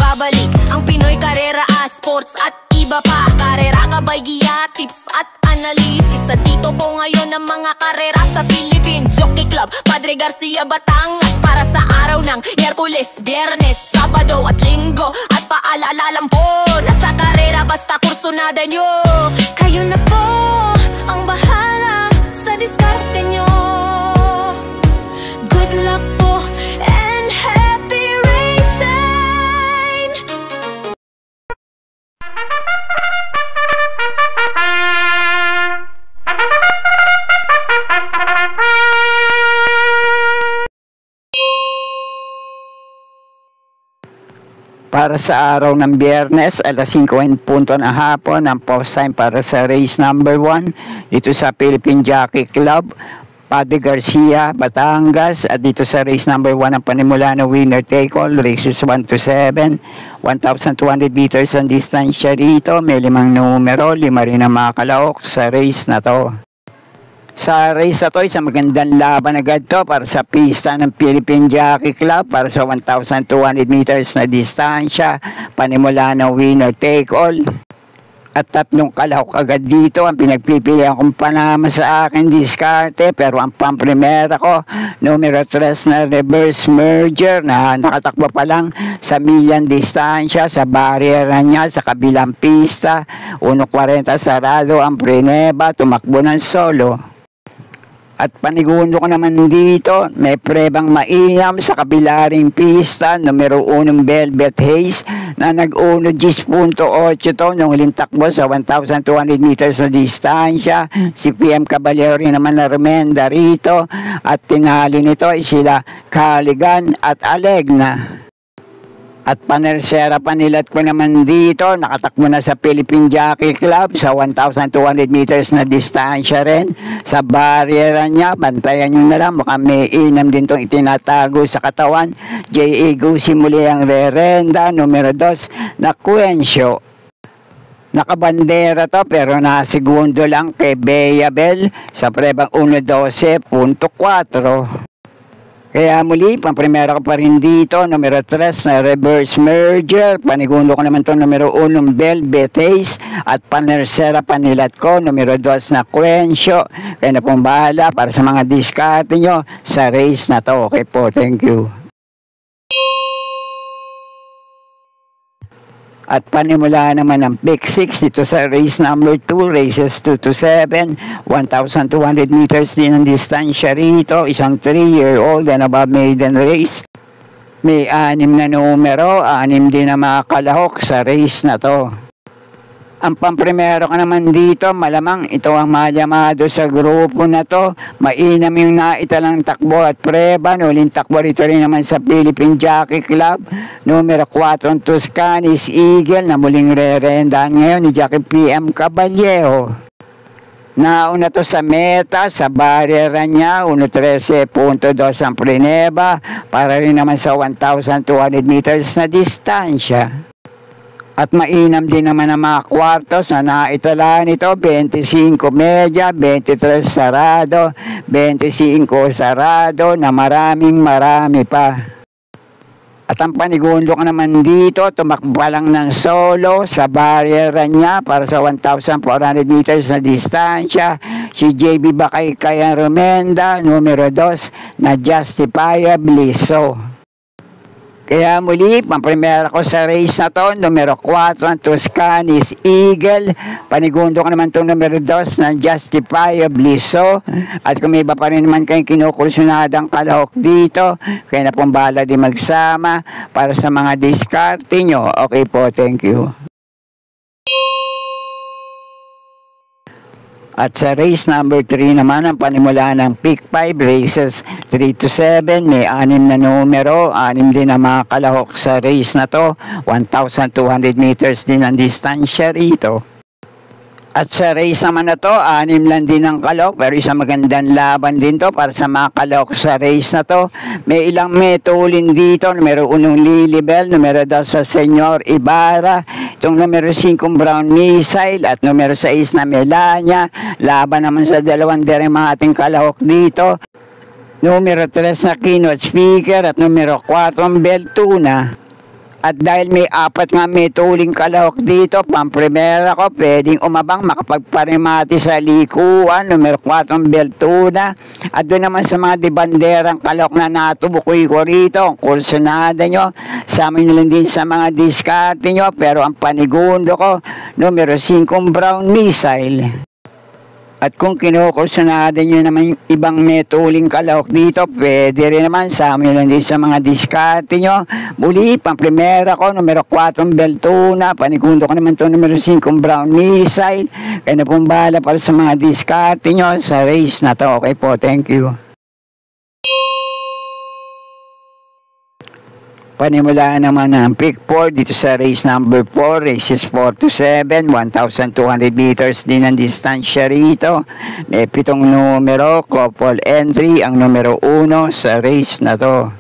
nagbabalik ang Pinoy Karera Sports at iba pa. Karera, gabay, giya, tips at analisis. Sa dito po ngayon ang mga karera sa Philippine Jockey Club Padre Garcia, Batangas, para sa araw ng Miyerkules, Biyernes, Sabado at Linggo. At paalala lang po na sa karera basta kursunada nyo. Kayo na po ang bahala sa diskarte nyo. Good luck po and happy racing. Para sa araw ng Biyernes, alas 5:00 ng hapon, ang post time para sa race number 1 dito sa Philippine Jockey Club Padre Garcia, Batangas. At dito sa race number 1 ang panimula na winner take all, races 1 to 7, 1,200 meters ang distansya rito. May 5 numero, 5 rin ang mga kalaok sa race na to. Sa race na to, isang magandang laban agad to para sa pista ng Philippine Jockey Club para sa 1,200 meters na distansya. Panimula ng winner take all. At 3 kalahok agad dito ang pinagpipilian kong panama sa akin diskarte. Pero ang pamprimera ko, numero 3 na reverse merger na nakatakbo pa lang sa milyan distansya sa barriera niya sa kabilang pista. 1.40 sarado ang preneba, tumakbo ng solo. At panigundo ko naman dito, may prebang mainam sa kabila ring pista, numero 1 Velvet Haze na nag-uno 10.8 to nung huling takbo sa 1,200 meters na distansya. Si PM Caballero naman na remenda rito at tinalo nito ay sila Caligan at Alegna. At panersera panilat ko naman dito, nakatakbo na sa Philippine Jockey Club sa 1,200 meters na distansya rin. Sa barriera niya, bantayan nyo na lang, baka may inam din itong itinatago sa katawan. J.A. Gusi muli ang rerenda, numero 2 na Quencio. Nakabandera to pero nasegundo lang kay Bea Bell sa prebang 1.12.4. Kaya muli, pamprimera ko pa rin dito, numero 3 na reverse merger. Panigundo ko naman itong numero 1 Velvet Haze. At panersera panilat ko, numero 2 na Quencio. Kaya na pong bahala para sa mga diskarte nyo sa race na to. Okay po, thank you. At panimula naman ang pick 6 dito sa race number 2, races 2 to 7, 1,200 meters din ang distansya rito. Isang 3-year-old and above maiden race. May 6 na numero, 6 din na mga kalahok sa race na to. Ang pamprimero ka naman dito, malamang ito ang malyamado sa grupo na to. Mainam yung naitalang takbo at preba. Nuling takbo rito rin naman sa Philippine Jockey Club. Numero 4 ang Tuscanis Eagle na muling re-rendahan ngayon ni Jockey PM Caballero. Nauna to sa meta, sa barriera niya, 1.13.2 ang preneba. Para rin naman sa 1,200 meters na distansya. At mainam din naman ang mga kwartos na naitala nito, 25 media, 23 sarado, 25 sarado na marami pa. At ang panigundo ko naman dito, tumakbo lang ng solo sa barriera niya para sa 1,400 meters na distansya. Si JB Bakay Kaya Romenda, numero 2 na Justifiably So. Kaya muli, pamprimera ko sa race na to, numero 4 ang Tuscanis Eagle. Panigundo ko naman itong numero 2 na Justifiably So. At kung may iba pa rin naman kayong kinukursunadang kalahok dito, kaya na pong bahala din magsama para sa mga diskarte nyo. Okay po, thank you. At sa race number 3 naman, ang panimula ng pick 5, races 3 to 7, may 6 na numero, 6 din ang mga kalahok sa race na to, 1,200 meters din ang distansya rito. At sa race naman na to, 6 lang din ang kalahok, pero isang magandang laban din to para sa mga kalahok sa race na to. May ilang metulin dito, numero 1 Lilibel, numero 2 sa Senyor Ibarra, itong numero 5 Brown Missile, at numero 6 na Melania. Laban naman sa dalawang mga ating kalahok dito, numero 3 na Keynote Speaker at numero 4 Beltuna. At dahil may apat nga may tuling kalahok dito, pang-primera ko, pwedeng umabang, makapagparimati sa likuan, numero 4 Beltuna. At doon naman sa mga debanderang kalahok na natubukoy ko rito, ang kursunada nyo, sa amin nyo lang din sa mga diskarte nyo, pero ang panigundo ko, numero 5 Brown Missile. At kung kinukursunada nyo naman ibang may tuling kalahok dito, pwede rin naman sa amin lang din sa mga diskarte nyo. Muli, pang-primera ko, numero 4 Beltuna. Panigundo ko naman ito, numero 5 Brown Missile. Kaya na pong bahala para sa mga diskarte nyo sa race na to. Okay po, thank you. Panimulaan naman ng pick 4 dito sa race number 4, races 4 to 7, 1,200 meters din ang distansya rito. May 7 numero, couple entry, ang numero 1 sa race na to.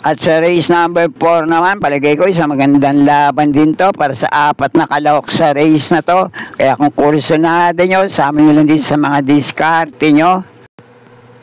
At sa race number 4 naman, palagay ko isang magandang laban din to para sa apat na kalahok sa race na to. Kaya kung kursunada nyo, sa amin nyo lang din sa mga diskarte nyo.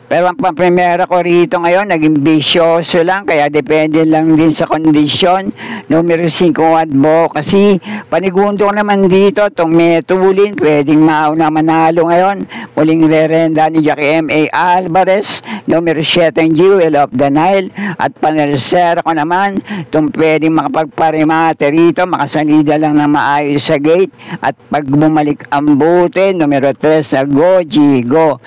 Pero ang pang-primera ko rito ngayon, naging bisyoso lang, kaya depende lang din sa kondisyon. Numero 5 Advocacy. Panigundo ko naman dito, itong Metulin, pwedeng mauna manalo ngayon. Muling rerenda ni Jackie M.A. Alvarez. Numero 7 Jewel of the Nile. At panersera ko naman, itong pwedeng makapagparimate rito, makasalida lang na maayos sa gate. At pag bumalik ang bote, numero 3 na Goji Go.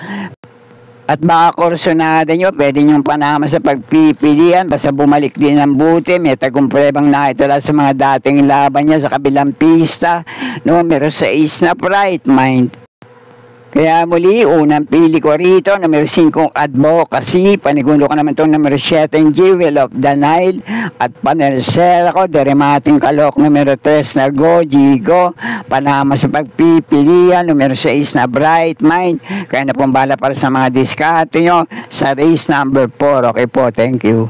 At baka kursunada nyo, pwede nyong panama sa pagpipilian, basta bumalik din ang buti. May tagumprebang nakitala sa mga dating laban niya sa kabilang pista. Numero 6 na Bright Mind. Kaya muli, unang pili ko rito, numero 5 Advocacy. Panigundo ko naman itong numero 7 Jewel of the Nile. At panersera ko, deremating kalok, numero 3 na Goji Go. Panama sa pagpipilian, numero 6 na Bright Mind. Kaya na pong bala para sa mga diskarte nyo sa race number 4. Okay po, thank you.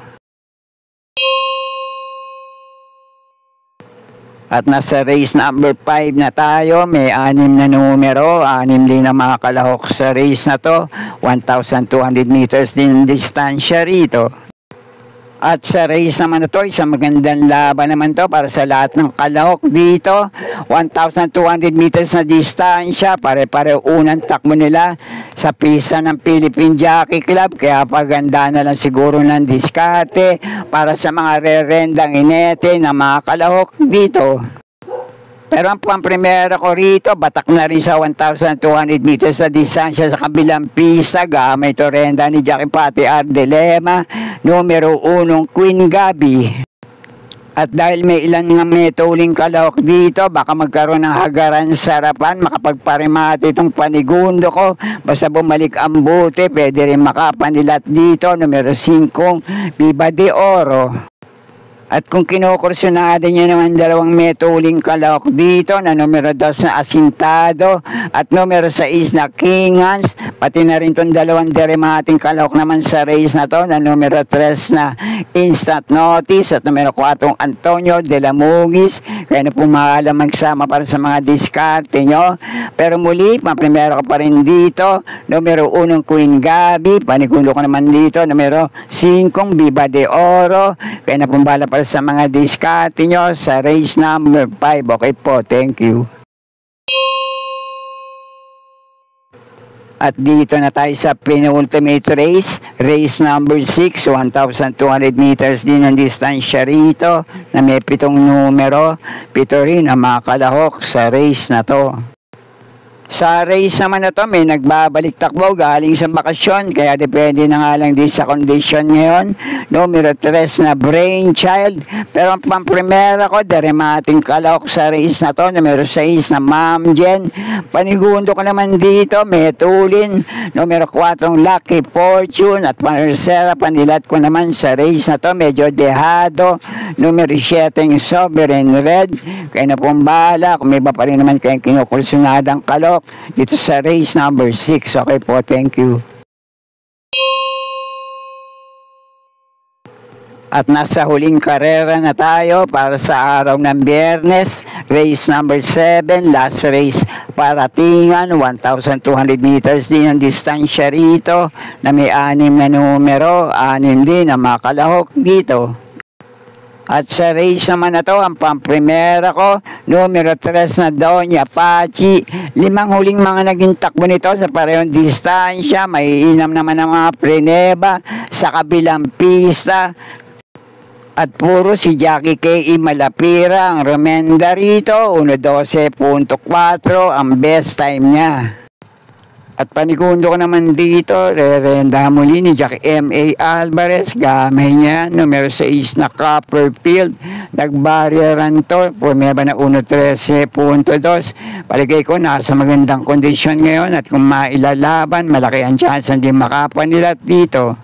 At nasa race number 5 na tayo, may 6 na numero, 6 din ang mga kalahok sa race na to, 1,200 meters din distansya rito. At sa race naman na to, isang magandang laban naman to para sa lahat ng kalahok dito. 1,200 meters na distansya, pare-pare unang takbo nila sa pista ng Philippine Jockey Club. Kaya paganda na lang siguro ng diskarte para sa mga rerendang inete ng mga kalahok dito. Pero ang pang-primera ko rito, batak na rin sa 1,200 meters sa distansya sa kabilang pista. Gamay to renda ni Jackie Pati Ardelema, numero 1 Queen Gabi. At dahil may ilan nga may tuling kalahok dito, baka magkaroon ng hagaran sarapan, makapagparimate itong panigundo ko. Basta bumalik ang bote, pwede rin makapanilat dito, numero 5 Viva de Oro. At kung kinukursunada nyo naman dalawang may tuling kalahok dito na numero 2 na Asintado at numero 6 na King Hans, pati na rin itong dalawang deremating kalahok naman sa race na to na numero 3 na Instant Notice at numero 4 Antonio de la Mugis. Kaya na pumahala magsama para sa mga diskarte nyo. Pero muli, paprimero ko pa rin dito, numero 1 Queen Gabi, panigulo ko naman dito, numero 5 Viva de Oro. Kaya na pumbala para sa mga diskarte nyo sa race number 5. Okay po, thank you. At dito na tayo sa penultimate race, race number 6, 1,200 meters din ang distansya rito na may 7 numero, 7 rin ang mga kalahok sa race na to. Sa race naman na to, may nagbabalik takbo galing sa bakasyon, kaya depende na nga lang din sa condition ngayon. Numero 3 na Brainchild, pero ang pamprimera ko, deremating kalahok sa race na to, numero 6 na Ma'am Jen. Panigundo ko naman dito, Metulin, numero 4 Lucky Fortune, at panersera, panilat ko naman sa race na to, medyo dehado, numero 7 Sovereign Red. Kaya na pong bahala, kung may iba pa rin naman kayong kinukursunadang kalahok dito sa race number 6. Okay po, thank you. At nasa huling karera na tayo para sa araw ng Biyernes, race number 7, last race para Tingan, 1,200 meters din ang distansya rito na may 6 na numero, 6 din ang mga kalahok dito. At sa race naman na to, ang pamprimera ko, numero 3 na Doña Pachi. 5 huling mga naging takbo nito sa parehong distansya. May inam naman ng mga preneba sa kabilang pista. At puro si Jackie K.E. Malapira ang remenda rito. 1:12.4 ang best time niya. At panigundo ko naman dito, rerenda muli ni Jack M.A. Alvarez. Gamay niya, numero 6 na Copperfield. Nagbaryeran to, pumeba na 1:13.2. Paligay ko, nasa magandang kondisyon ngayon at kung mailalaban, malaki ang chance hindi makapanilat dito.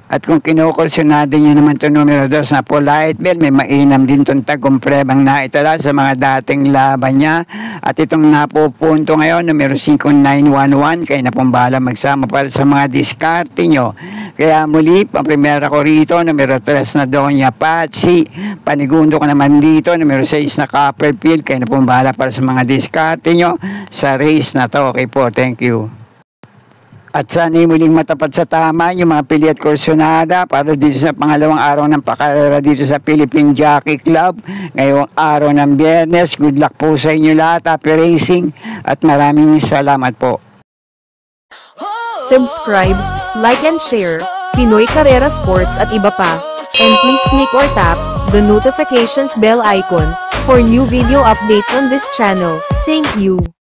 At kung kinukursyonado niyo naman ito numero 2 na Polite Bell, may mainam din itong tagumprebang naitala sa mga dating laban niya. At itong napupunto ngayon, numero 5911, kayo na pong bahala magsama para sa mga diskarte nyo. Kaya muli, pamprimera ko rito, numero 3 na Doña Patsy. Panigundo ko naman dito, numero 6 na Copperfield, kayo na pong bahala para sa mga diskarte nyo sa race na to. Okay po, thank you. At sana'y muling matapat sa tama yung mga pili at kursyonada para dito sa pangalawang araw ng pakarera dito sa Philippine Jockey Club. Ngayong araw ng Biyernes, good luck po sa inyo lahat, happy racing at maraming salamat po. Subscribe, like and share, Pinoy Carrera Sports at iba pa. And please click or tap the notifications bell icon for new video updates on this channel. Thank you.